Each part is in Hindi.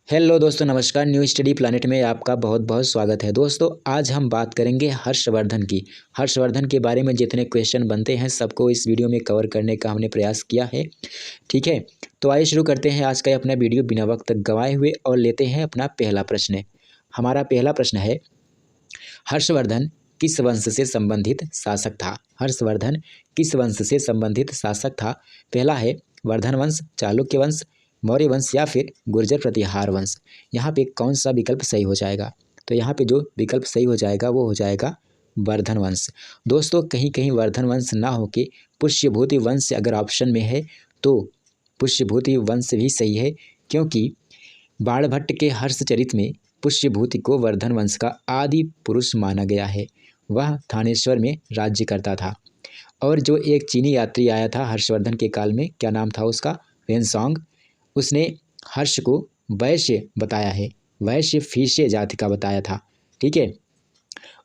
हेलो दोस्तों, नमस्कार। न्यू स्टडी प्लैनेट में आपका बहुत बहुत स्वागत है। दोस्तों, आज हम बात करेंगे हर्षवर्धन की। हर्षवर्धन के बारे में जितने क्वेश्चन बनते हैं सबको इस वीडियो में कवर करने का हमने प्रयास किया है। ठीक है, तो आइए शुरू करते हैं आज का अपना वीडियो बिना वक्त गंवाए हुए और लेते हैं अपना पहला प्रश्न। हमारा पहला प्रश्न है, हर्षवर्धन किस वंश से संबंधित शासक था? हर्षवर्धन किस वंश से संबंधित शासक था? पहला है वर्धन वंश, चालुक्य वंश, मौर्य वंश या फिर गुर्जर प्रतिहार वंश। यहाँ पे कौन सा विकल्प सही हो जाएगा? तो यहाँ पे जो विकल्प सही हो जाएगा वो हो जाएगा वर्धन वंश। दोस्तों, कहीं कहीं वर्धन वंश ना होके पुष्यभूति वंश अगर ऑप्शन में है तो पुष्यभूति वंश भी सही है, क्योंकि बाणभट्ट के हर्षचरित में पुष्यभूति को वर्धन वंश का आदि पुरुष माना गया है। वह थानेश्वर में राज्य करता था। और जो एक चीनी यात्री आया था हर्षवर्धन के काल में, क्या नाम था उसका? वेनसोंग। उसने हर्ष को वैश्य बताया है, वैश्य फीष्य जाति का बताया था। ठीक है,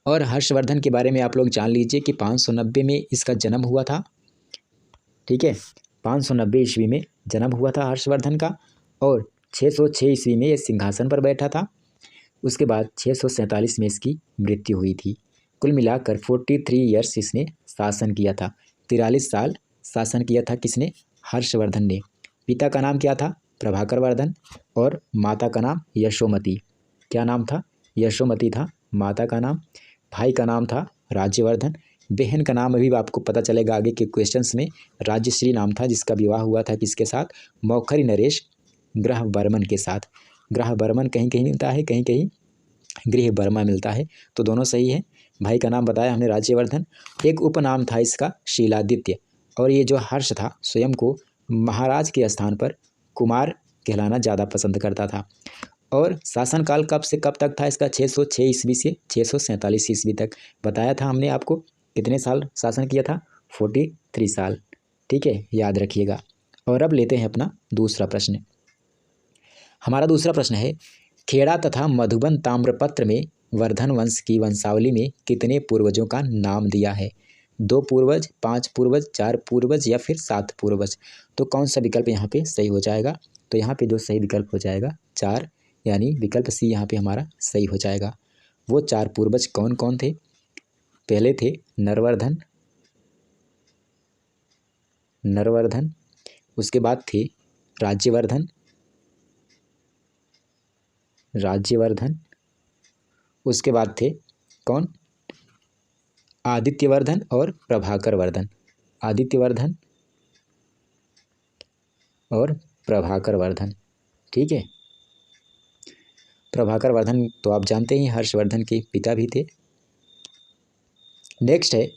और हर्षवर्धन के बारे में आप लोग जान लीजिए कि 590 में इसका जन्म हुआ था। ठीक है, 590 ईस्वी में जन्म हुआ था हर्षवर्धन का, और 606 ईस्वी में ये सिंहासन पर बैठा था। उसके बाद 647 में इसकी मृत्यु हुई थी। कुल मिलाकर 43 ईयर्स इसने शासन किया था। 43 साल शासन किया था किसने? हर्षवर्धन ने। पिता का नाम क्या था? प्रभाकर वर्धन। और माता का नाम यशोमती। क्या नाम था? यशोमती था माता का नाम। भाई का नाम था राज्यवर्धन। बहन का नाम अभी आपको पता चलेगा आगे के क्वेश्चंस में। राज्यश्री नाम था, जिसका विवाह हुआ था किसके साथ? मौखरी नरेश ग्रह बर्मन के साथ। ग्रह बर्मन कहीं कहीं मिलता है, कहीं कहीं गृह बर्मा मिलता है, तो दोनों सही है। भाई का नाम बताया हमने राज्यवर्धन। एक उपनाम था इसका शीलादित्य। और ये जो हर्ष था स्वयं को महाराज के स्थान पर कुमार कहलाना ज़्यादा पसंद करता था। और शासनकाल कब से कब तक था इसका? 606 ईस्वी से 647 ईस्वी तक बताया था हमने आपको। कितने साल शासन किया था? 43 साल। ठीक है, याद रखिएगा। और अब लेते हैं अपना दूसरा प्रश्न। हमारा दूसरा प्रश्न है, खेड़ा तथा मधुबन ताम्रपत्र में वर्धन वंश की वंशावली में कितने पूर्वजों का नाम दिया है? 2 पूर्वज, 5 पूर्वज, 4 पूर्वज या फिर 7 पूर्वज? तो कौन सा विकल्प यहाँ पे सही हो जाएगा? तो यहाँ पे जो सही विकल्प हो जाएगा 4, यानी विकल्प सी यहाँ पे हमारा सही हो जाएगा। वो 4 पूर्वज कौन कौन थे? पहले थे नरवर्धन, नरवर्धन। उसके बाद थे राज्यवर्धन, राज्यवर्धन। उसके बाद थे कौन? आदित्यवर्धन और प्रभाकर वर्धन। आदित्यवर्धन और प्रभाकर वर्धन। ठीक है, प्रभाकर वर्धन तो आप जानते ही हर्षवर्धन के पिता भी थे। नेक्स्ट है,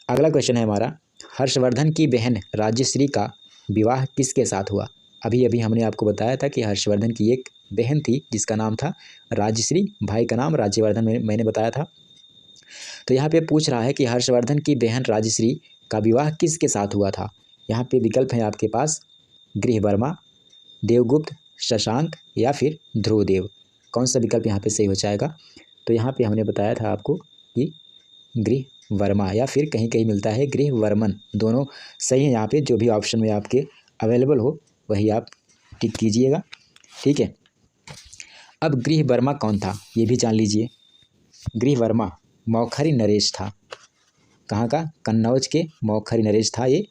अगला क्वेश्चन है हमारा, हर्षवर्धन की बहन राज्यश्री का विवाह किसके साथ हुआ? अभी अभी हमने आपको बताया था कि हर्षवर्धन की एक बहन थी जिसका नाम था राज्यश्री, भाई का नाम राज्यवर्धन मैंने बताया था। तो यहाँ पे पूछ रहा है कि हर्षवर्धन की बहन राजश्री का विवाह किसके साथ हुआ था? यहाँ पे विकल्प है आपके पास गृहवर्मा, देवगुप्त, शशांक या फिर ध्रुवदेव। कौन सा विकल्प यहाँ पे सही हो जाएगा? तो यहाँ पे हमने बताया था आपको कि गृहवर्मा या फिर कहीं कहीं मिलता है गृहवर्मन, दोनों सही है। यहाँ पे जो भी ऑप्शन में आपके अवेलेबल हो वही आप टिक कीजिएगा। ठीक है, अब गृहवर्मा कौन था ये भी जान लीजिए। गृहवर्मा मौखरी नरेश था। कहाँ का? कन्नौज के मौखरी नरेश था ये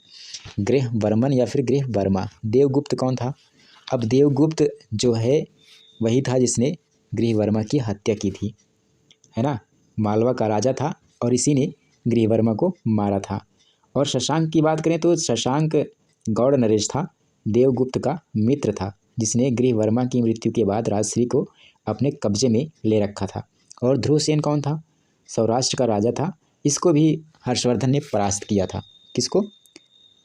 गृह वर्मन या फिर गृह वर्मा। देवगुप्त कौन था? अब देवगुप्त जो है वही था जिसने गृह वर्मा की हत्या की थी, है ना। मालवा का राजा था और इसी ने गृह वर्मा को मारा था। और शशांक की बात करें तो शशांक गौड़ नरेश था, देवगुप्त का मित्र था, जिसने गृह वर्मा की मृत्यु के बाद राजश्री को अपने कब्जे में ले रखा था। और ध्रुवसेन कौन था? सौराष्ट्र का राजा था। इसको भी हर्षवर्धन ने परास्त किया था। किसको?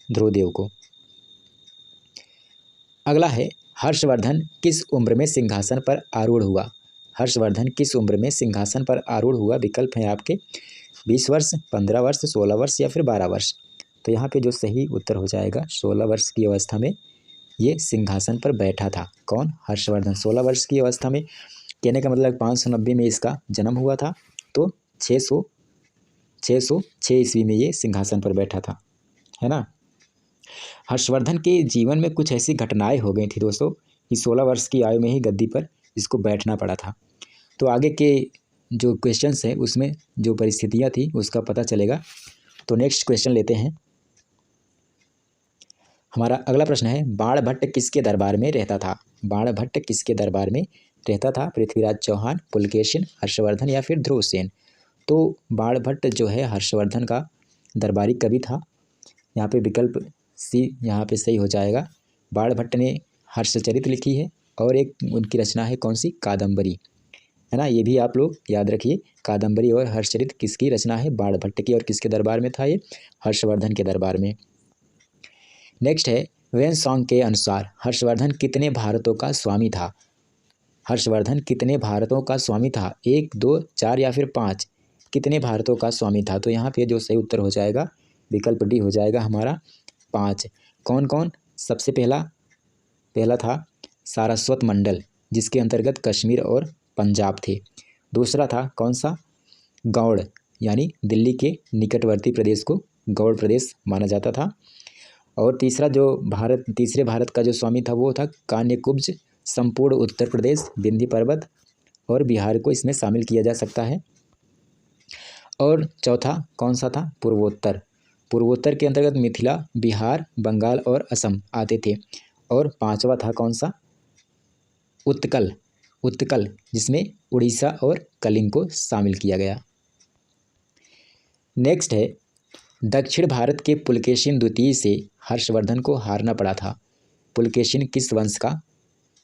ध्रुवदेव को। अगला है, हर्षवर्धन किस उम्र में सिंहासन पर आरूढ़ हुआ? हर्षवर्धन किस उम्र में सिंहासन पर आरूढ़ हुआ? विकल्प है आपके 20 वर्ष, 15 वर्ष, 16 वर्ष या फिर 12 वर्ष। तो यहाँ पे जो सही उत्तर हो जाएगा 16 वर्ष की अवस्था में ये सिंहासन पर बैठा था। कौन? हर्षवर्धन 16 वर्ष की अवस्था में। कहने का मतलब 590 में इसका जन्म हुआ था, तो 606 ईस्वी में ये सिंहासन पर बैठा था, है ना। हर्षवर्धन के जीवन में कुछ ऐसी घटनाएं हो गई थी दोस्तों कि 16 वर्ष की आयु में ही गद्दी पर इसको बैठना पड़ा था। तो आगे के जो क्वेश्चंस हैं उसमें जो परिस्थितियाँ थी उसका पता चलेगा। तो नेक्स्ट क्वेश्चन लेते हैं। हमारा अगला प्रश्न है, बाणभट्ट किसके दरबार में रहता था? बाणभट्ट किसके दरबार में रहता था? पृथ्वीराज चौहान, पुलकेशिन, हर्षवर्धन या फिर ध्रुवसेन? तो बाणभट्ट जो है हर्षवर्धन का दरबारी कवि था। यहाँ पे विकल्प सी यहाँ पे सही हो जाएगा। बाणभट्ट ने हर्षचरित लिखी है और एक उनकी रचना है कौन सी? कादम्बरी, है ना। ये भी आप लोग याद रखिए, कादम्बरी और हर्षचरित किसकी रचना है? बाणभट्ट की। और किसके दरबार में था ये? हर्षवर्धन के दरबार में। नेक्स्ट है, वेनसॉन्ग के अनुसार हर्षवर्धन कितने भारतों का स्वामी था? हर्षवर्धन कितने भारतों का स्वामी था? 1, 2, 4 या फिर 5? कितने भारतों का स्वामी था? तो यहाँ पे जो सही उत्तर हो जाएगा विकल्प डी हो जाएगा हमारा 5। कौन कौन? सबसे पहला था सारस्वत मंडल, जिसके अंतर्गत कश्मीर और पंजाब थे। दूसरा था कौन सा? गौड़, यानी दिल्ली के निकटवर्ती प्रदेश को गौड़ प्रदेश माना जाता था। और तीसरे भारत का जो स्वामी था वो था कान्यकुब्ज, संपूर्ण उत्तर प्रदेश, विंध्य पर्वत और बिहार को इसमें शामिल किया जा सकता है। और चौथा कौन सा था? पूर्वोत्तर के अंतर्गत मिथिला, बिहार, बंगाल और असम आते थे। और पांचवा था कौन सा? उत्कल, जिसमें उड़ीसा और कलिंग को शामिल किया गया। नेक्स्ट है, दक्षिण भारत के पुलकेशिन द्वितीय से हर्षवर्धन को हारना पड़ा था। पुलकेशिन किस वंश का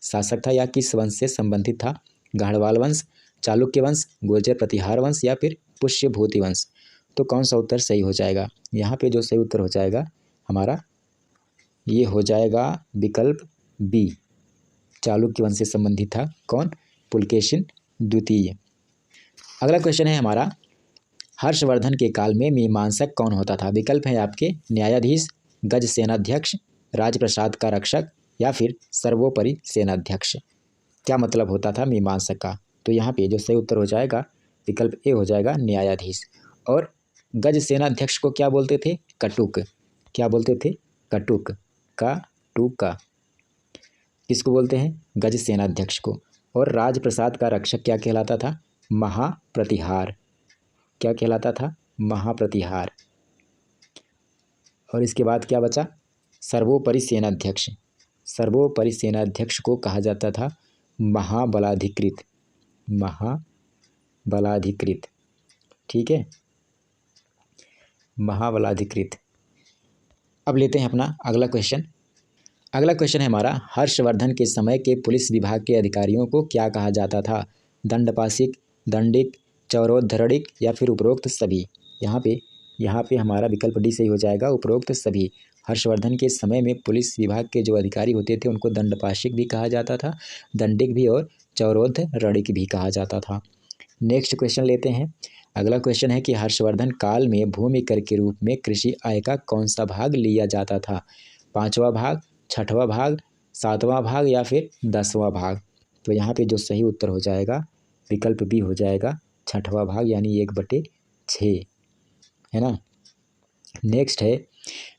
शासक था या किस वंश से संबंधित था? गाढ़वाल वंश, चालुक्य वंश, गुर्जर प्रतिहार वंश या फिर पुष्यभूति वंश? तो कौन सा उत्तर सही हो जाएगा? यहाँ पे जो सही उत्तर हो जाएगा हमारा ये हो जाएगा विकल्प बी, चालुक्य वंश से संबंधित था। कौन? पुलकेशिन द्वितीय। अगला क्वेश्चन है हमारा, हर्षवर्धन के काल में मीमांसक कौन होता था? विकल्प है आपके न्यायाधीश, गज सेनाध्यक्ष, राजप्रसाद का रक्षक या फिर सर्वोपरि सेनाध्यक्ष। क्या मतलब होता था मीमांसक का? तो यहाँ पे जो सही उत्तर हो जाएगा विकल्प ए हो जाएगा न्यायाधीश। और गज सेनाध्यक्ष को क्या बोलते थे? कटुक। क्या बोलते थे? कटुक का टूका। किसको बोलते हैं? गज सेनाध्यक्ष को। और राजप्रसाद का रक्षक क्या कहलाता था? महाप्रतिहार। क्या कहलाता था? महाप्रतिहार। और इसके बाद क्या बचा? सर्वोपरि सेनाध्यक्ष। सर्वोपरि सेनाध्यक्ष को कहा जाता था महाबलाधिकृत। महाबलाधिकृत, ठीक है, महाबलाधिकृत। अब लेते हैं अपना अगला क्वेश्चन। अगला क्वेश्चन है हमारा, हर्षवर्धन के समय के पुलिस विभाग के अधिकारियों को क्या कहा जाता था? दंडपाशिक, दंडिक, चौरोद्धरणिक या फिर उपरोक्त सभी? यहाँ पे हमारा विकल्प डी सही हो जाएगा, उपरोक्त सभी। हर्षवर्धन के समय में पुलिस विभाग के जो अधिकारी होते थे उनको दंडपाशिक भी कहा जाता था, दंडिक भी और चौरोद्धरणिक भी कहा जाता था। नेक्स्ट क्वेश्चन लेते हैं। अगला क्वेश्चन है कि हर्षवर्धन काल में भूमि कर के रूप में कृषि आय का कौन सा भाग लिया जाता था? 5वां भाग, 6वां भाग, 7वां भाग या फिर 10वां भाग? तो यहाँ पे जो सही उत्तर हो जाएगा विकल्प बी हो जाएगा 6वां भाग, यानी 1/6, है ना। नेक्स्ट है,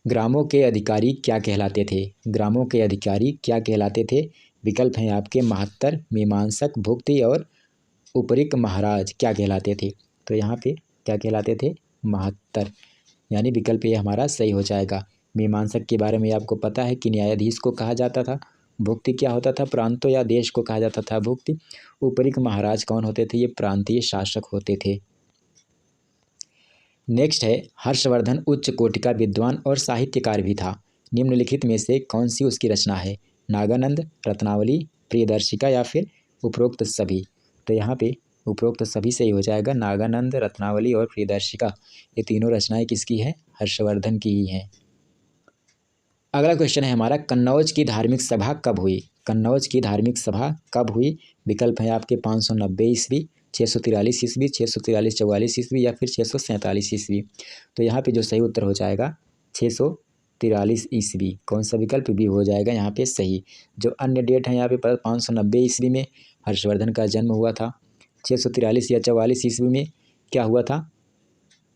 ग्रामों के अधिकारी क्या कहलाते थे? ग्रामों के अधिकारी क्या कहलाते थे? विकल्प हैं आपके महत्तर, मीमांसक, भुक्ति और उपरिक महाराज क्या कहलाते थे? तो यहाँ पे क्या कहलाते थे? महत्तर, यानी विकल्प ये हमारा सही हो जाएगा। मीमांसक के बारे में आपको पता है कि न्यायाधीश को कहा जाता था। भुक्ति क्या होता था? प्रांतों या देश को कहा जाता था भुक्ति। उपरिक महाराज कौन होते थे? ये प्रांतीय शासक होते थे। नेक्स्ट है, हर्षवर्धन उच्च कोटि का विद्वान और साहित्यकार भी था। निम्नलिखित में से कौन सी उसकी रचना है? नागानंद, रत्नावली, प्रियदर्शिका या फिर उपरोक्त सभी? तो यहाँ पे उपरोक्त सभी सही हो जाएगा। नागानंद, रत्नावली और प्रियदर्शिका ये तीनों रचनाएं किसकी है? हर्षवर्धन की ही हैं। अगला क्वेश्चन है हमारा, कन्नौज की धार्मिक सभा कब हुई? कन्नौज की धार्मिक सभा कब हुई? विकल्प है आपके 590 ईस्वी, 643 ईस्वी, 643-44 ईस्वी या फिर 647 ईस्वी? तो यहाँ पे जो सही उत्तर हो जाएगा 643 ईस्वी। कौन सा विकल्प भी हो जाएगा यहाँ पे सही। जो अन्य डेट है यहाँ पे 590 ईस्वी में हर्षवर्धन का जन्म हुआ था। 643 या 44 ईस्वी में क्या हुआ था?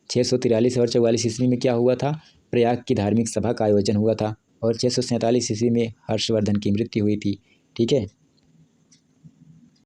643 और 44 ईस्वी में क्या हुआ था? प्रयाग की धार्मिक सभा का आयोजन हुआ था। और 647 ईस्वी में हर्षवर्धन की मृत्यु हुई थी। ठीक है।